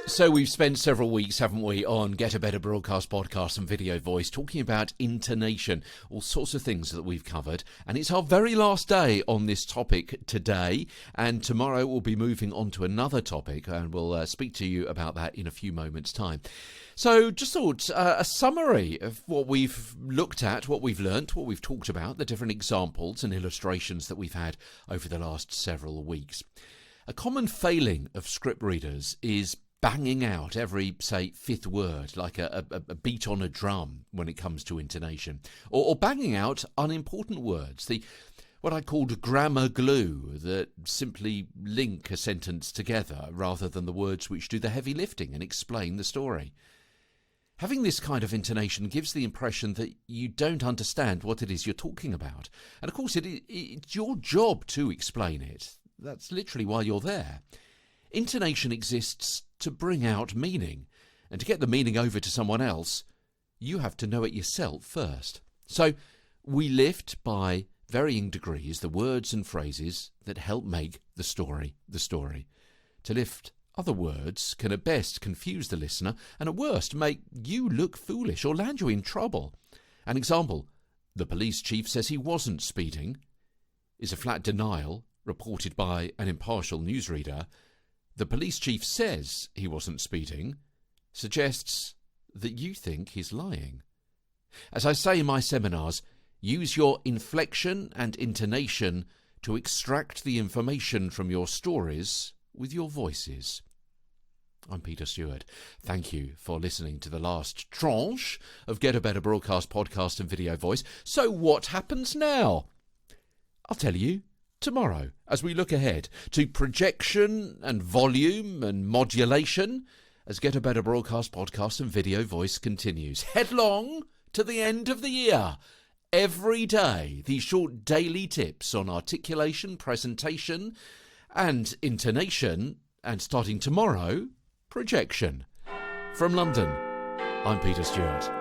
So we've spent several weeks, haven't we, on Get a Better Broadcast podcast and video voice, talking about intonation, all sorts of things that we've covered. And it's our very last day on this topic today. And tomorrow we'll be moving on to another topic, and we'll speak to you about that in a few moments' time. So just thought a summary of what we've looked at, what we've learnt, what we've talked about, the different examples and illustrations that we've had over the last several weeks. A common failing of script readers is banging out every, say, fifth word, like a beat on a drum when it comes to intonation. Or banging out unimportant words, what I called grammar glue, that simply link a sentence together rather than the words which do the heavy lifting and explain the story. Having this kind of intonation gives the impression that you don't understand what it is you're talking about. And of course, it's your job to explain it. That's literally why you're there. Intonation exists to bring out meaning, and to get the meaning over to someone else, you have to know it yourself first. So we lift by varying degrees the words and phrases that help make the story the story. To lift other words can at best confuse the listener, and at worst make you look foolish or land you in trouble. An example: the police chief says he wasn't speeding, is a flat denial reported by an impartial newsreader. The police chief says he wasn't speeding suggests that you think he's lying. As I say in my seminars, use your inflection and intonation to extract the information from your stories with your voices. I'm Peter Stewart. Thank you for listening to the last tranche of Get a Better Broadcast podcast and video voice. So what happens now? I'll tell you tomorrow, as we look ahead to projection and volume and modulation, as Get a Better Broadcast podcast and video voice continues headlong to the end of the year. Every day, these short daily tips on articulation, presentation and intonation, and starting tomorrow, projection. From London, I'm Peter Stewart.